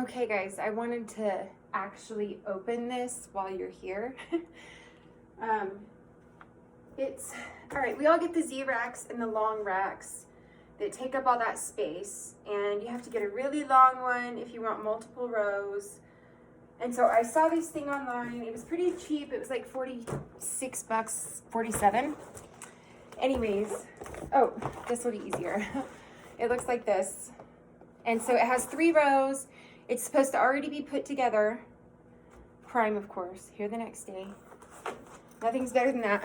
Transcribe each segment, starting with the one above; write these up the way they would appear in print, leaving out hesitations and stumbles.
Okay guys, I wanted to actually open this while you're here. It's, all right, we all get the Z racks and the long racks that take up all that space, and you have to get a really long one if you want multiple rows. And so I saw this thing online. It was pretty cheap. It was like 46 bucks, 47. Anyways, oh, this will be easier. It looks like this. And so it has 3 rows. It's supposed to already be put together. Prime, of course. Here the next day. Nothing's better than that.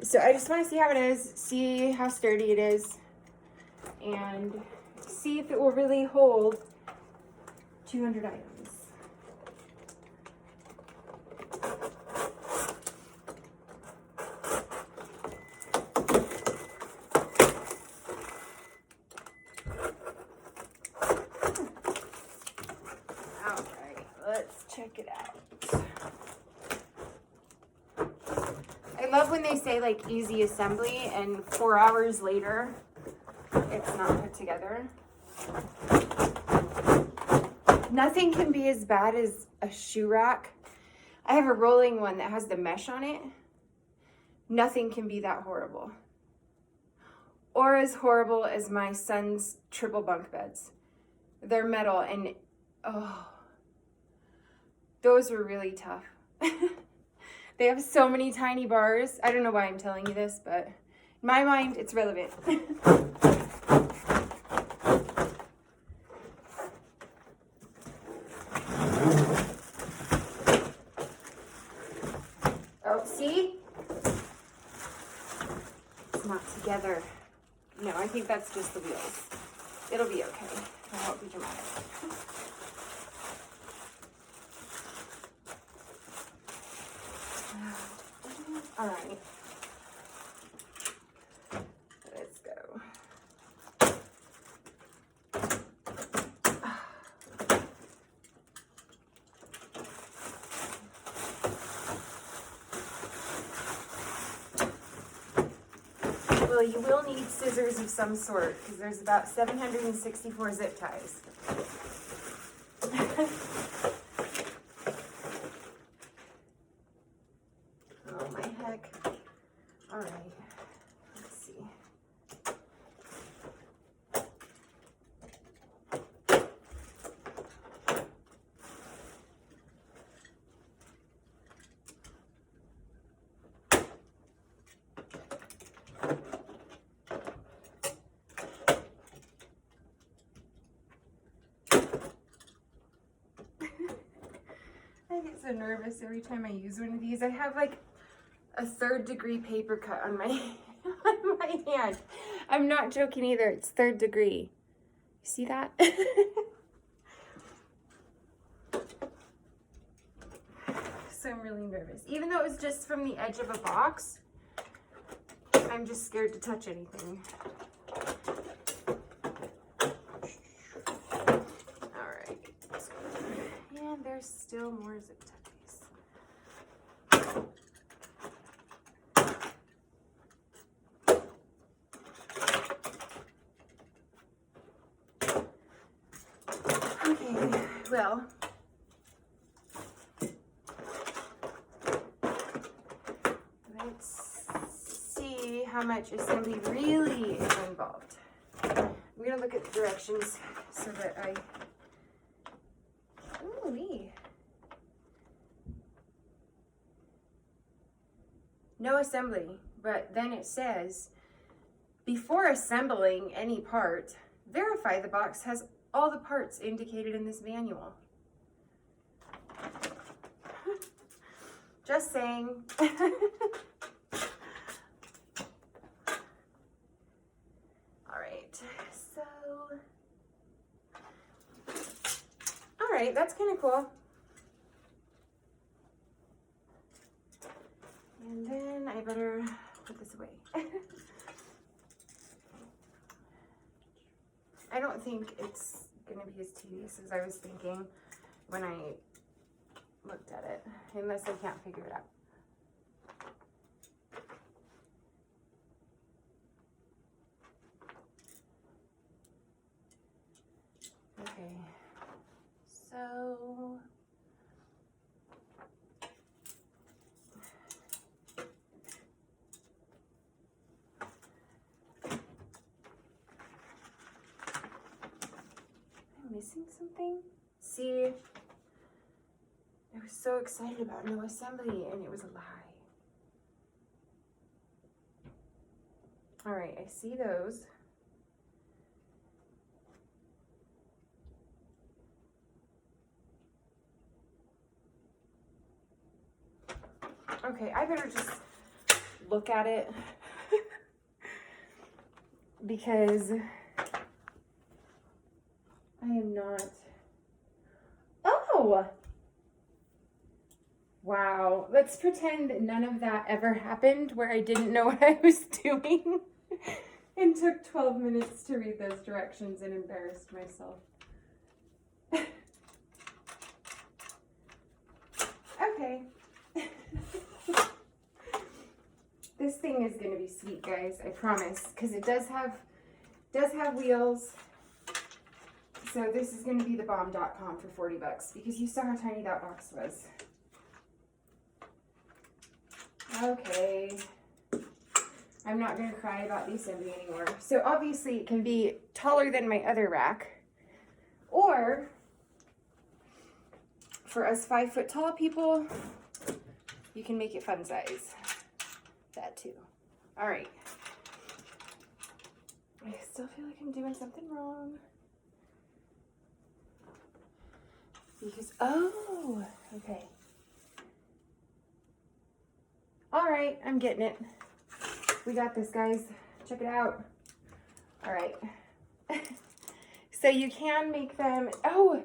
So I just want to see how it is, see how sturdy it is, and see if it will really hold 200 items. Check it out. I love when they say like easy assembly and 4 hours later it's not put together. Nothing can be as bad as a shoe rack. I have a rolling one that has the mesh on it. Nothing can be that horrible. Or as horrible as my son's triple bunk beds. They're metal and oh, those were really tough. They have so many tiny bars. I don't know why I'm telling you this, but in my mind, it's relevant. Oh, see? It's not together. No, I think that's just the wheels. It'll be okay. I won't be dramatic. All right, let's go. Well, you will need scissors of some sort because there's about 764 zip ties. All right, let's see. I get so nervous every time I use one of these. I have like a 3rd degree paper cut on my on my hand. I'm not joking either. It's 3rd degree. You see that? So I'm really nervous. Even though it was just from the edge of a box, I'm just scared to touch anything. All right. And there's still more zip ties. Okay, well, let's see how much assembly really is involved. I'm going to look at the directions so that I... Ooh-wee. No assembly, but then it says, before assembling any part, verify the box has all the parts indicated in this manual. Just saying. All right, so, all right, that's kind of cool. And then I better put this away. I don't think it's going to be as tedious as I was thinking when I looked at it, unless I can't figure it out. Okay, So I'm missing something. See, I was so excited about no assembly and it was a lie. All right, I see those. Okay, I better just look at it because I am not. Oh! Wow. Let's pretend that none of that ever happened where I didn't know what I was doing and took 12 minutes to read those directions and embarrassed myself. Okay. This thing is going to be sweet, guys. I promise. Because it does have wheels. So this is going to be the bomb.com for 40 bucks because you saw how tiny that box was. Okay. I'm not going to cry about the assembly anymore. So obviously it can be taller than my other rack. Or for us 5 foot tall people, you can make it fun size. That too. All right. I still feel like I'm doing something wrong. Because, oh, okay. All right, I'm getting it. We got this, guys. Check it out. All right. So you can make them, oh,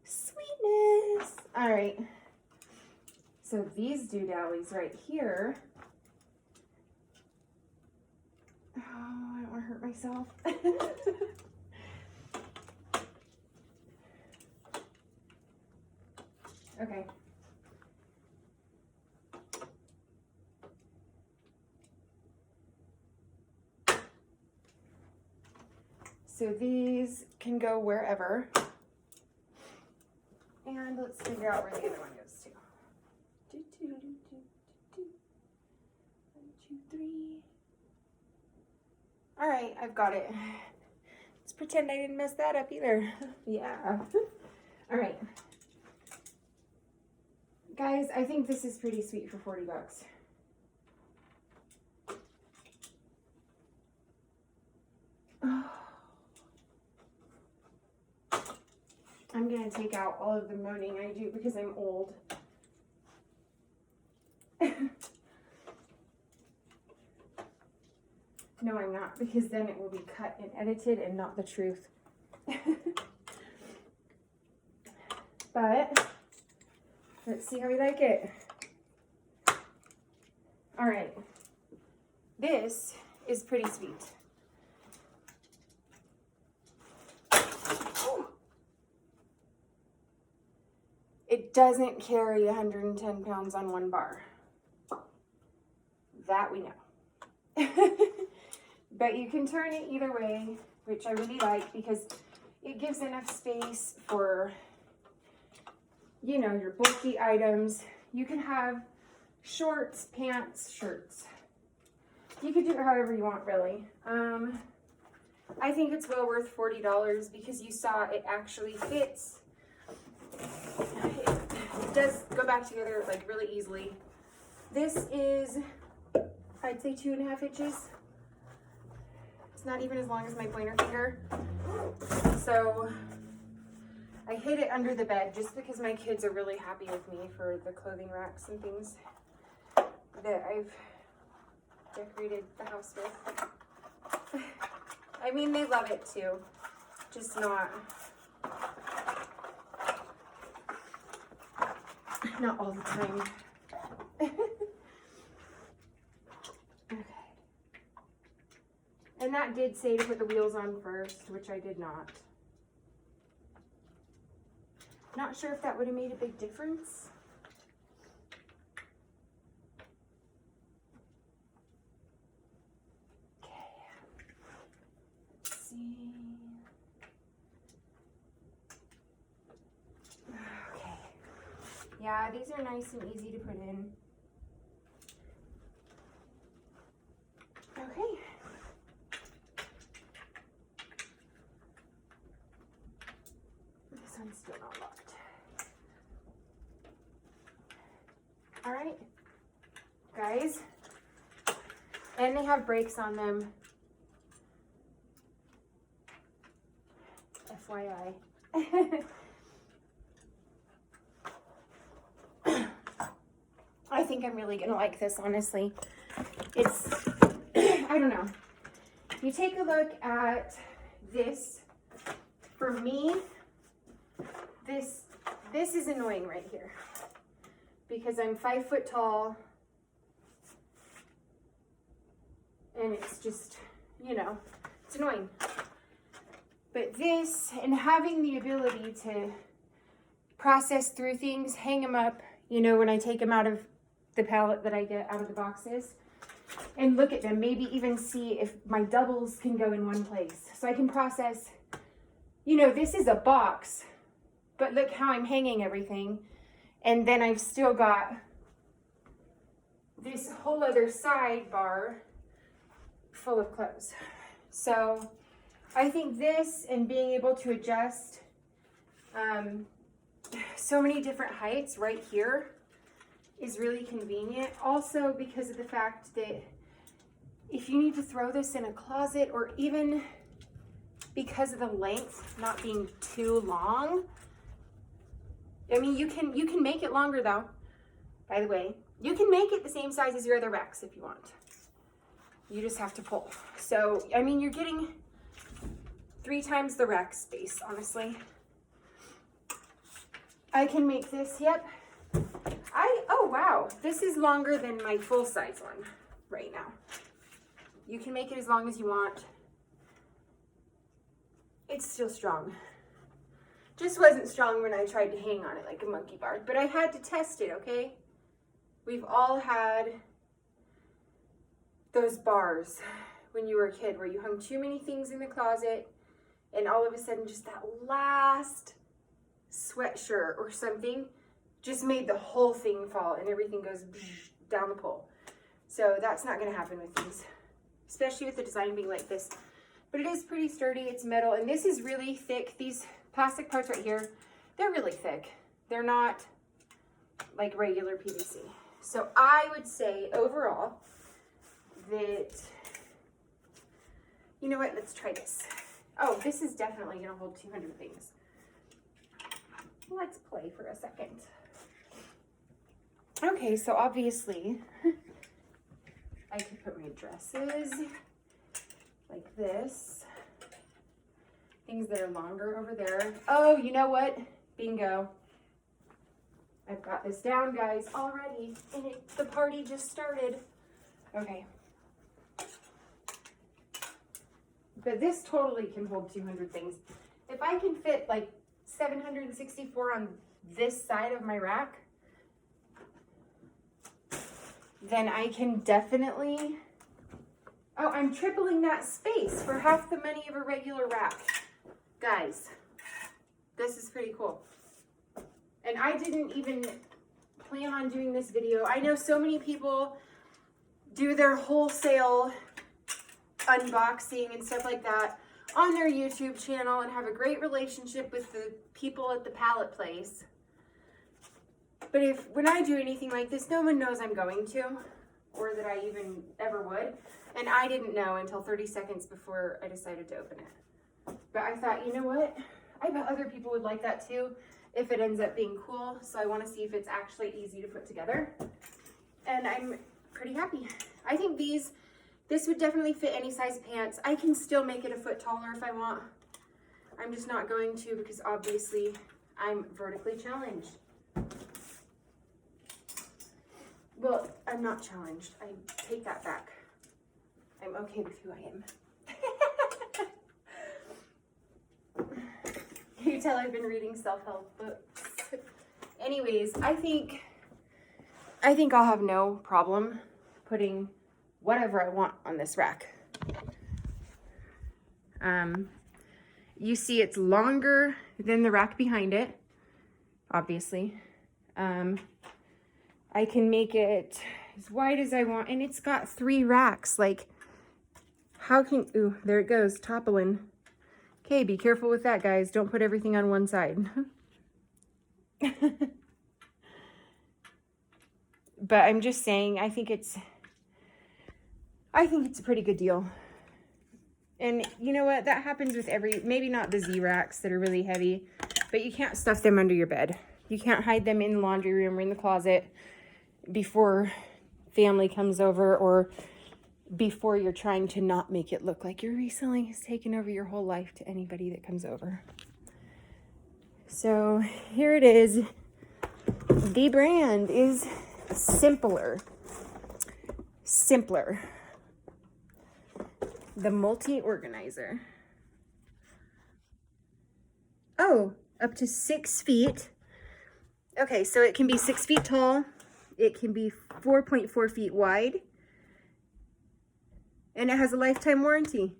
sweetness. All right. So these doodallies right here. Oh, I don't want to hurt myself. Okay. So these can go wherever. And let's figure out where the other one goes to. 1, 2, 3. All right, I've got it. Let's pretend I didn't mess that up either. Yeah. All right. Guys, I think this is pretty sweet for 40 bucks. I'm going to take out all of the moaning I do because I'm old. No, I'm not, because then it will be cut and edited and not the truth. But let's see how we like it. All right. This is pretty sweet. It doesn't carry 110 pounds on one bar. That we know. But you can turn it either way, which I really like because it gives enough space for, you know, your bulky items. You can have shorts, pants, shirts. You can do it however you want, really. I think it's well worth $40 because you saw it actually fits. It does go back together like really easily. This is, I'd say 2.5 inches. It's not even as long as my pointer finger. So I hid it under the bed just because my kids are really happy with me for the clothing racks and things that I've decorated the house with. I mean, they love it too, just not all the time. Okay. And that did say to put the wheels on first, which I did not. Not sure if that would have made a big difference. Okay. Let's see. Yeah, these are nice and easy to put in. Okay. This one's still not locked. All right, guys. And they have brakes on them. FYI. I think I'm really gonna like this, honestly. It's, I don't know. You take a look at this. For me, this is annoying right here because I'm 5 foot tall and it's just, you know, it's annoying. But this, and having the ability to process through things, hang them up, you know, when I take them out of the pallet that I get out of the boxes, and look at them, maybe even see if my doubles can go in one place. So I can process, you know, this is a box, but look how I'm hanging everything. And then I've still got this whole other sidebar full of clothes. So I think this and being able to adjust so many different heights right here is really convenient. Also because of the fact that if you need to throw this in a closet, or even because of the length not being too long, I mean, you can make it longer though, by the way. You can make it the same size as your other racks if you want. You just have to pull. So, I mean, you're getting 3 times the rack space, honestly. I can make this, yep. Oh wow, this is longer than my full size one right now. You can make it as long as you want. It's still strong. Just wasn't strong when I tried to hang on it like a monkey bar, but I had to test it, okay? We've all had those bars when you were a kid where you hung too many things in the closet and all of a sudden just that last sweatshirt or something just made the whole thing fall and everything goes down the pole. So that's not going to happen with these, especially with the design being like this. But it is pretty sturdy. It's metal, and this is really thick. These plastic parts right here, they're really thick. They're not like regular PVC. So I would say overall that, you know what, let's try this. Oh, this is definitely going to hold 200 things. Let's play for a second. Okay, so obviously I could put my dresses like this. Things that are longer over there. Oh, you know what? Bingo. I've got this down, guys, already. And the party just started. Okay. But this totally can hold 200 things. If I can fit like 764 on this side of my rack, then I can definitely, oh, I'm tripling that space for half the money of a regular rack. Guys, this is pretty cool. And I didn't even plan on doing this video. I know so many people do their wholesale unboxing and stuff like that on their YouTube channel and have a great relationship with the people at the pallet place. But when I do anything like this, no one knows I'm going to, or that I even ever would. And I didn't know until 30 seconds before I decided to open it. But I thought, you know what? I bet other people would like that too if it ends up being cool. So I want to see if it's actually easy to put together. And I'm pretty happy. I think this would definitely fit any size pants. I can still make it a foot taller if I want. I'm just not going to because obviously I'm vertically challenged. Well, I'm not challenged. I take that back. I'm okay with who I am. You tell I've been reading self-help books. Anyways, I think I'll have no problem putting whatever I want on this rack. You see it's longer than the rack behind it, obviously. I can make it as wide as I want, and it's got 3 racks. Like, how can, ooh, there it goes, toppling. Okay, be careful with that, guys. Don't put everything on one side. But I'm just saying, I think it's a pretty good deal. And you know what? That happens with maybe not the Z-racks that are really heavy, but you can't stuff them under your bed. You can't hide them in the laundry room or in the closet before family comes over, or before you're trying to not make it look like your reselling has taken over your whole life to anybody that comes over. So here it is. The brand is Simpler. The multi-organizer. Oh, up to 6 feet. Okay, so it can be 6 feet tall. It can be 4.4 feet wide. And it has a lifetime warranty.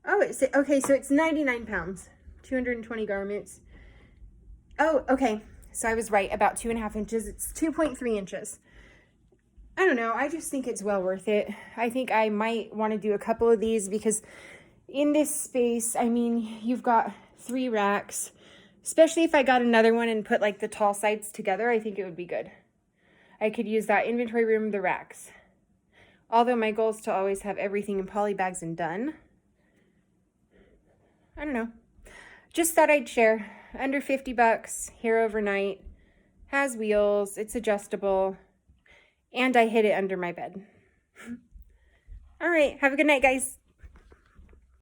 Oh, okay, so it's 99 pounds, 220 garments. Oh, okay, so I was right, about 2.5 inches. It's 2.3 inches. I don't know, I just think it's well worth it. I think I might want to do a couple of these because in this space, I mean, you've got 3 racks. Especially if I got another one and put like the tall sides together, I think it would be good. I could use that inventory room, the racks. Although my goal is to always have everything in poly bags and done. I don't know. Just thought I'd share. Under 50 bucks, here overnight. Has wheels, it's adjustable. And I hid it under my bed. All right, have a good night, guys.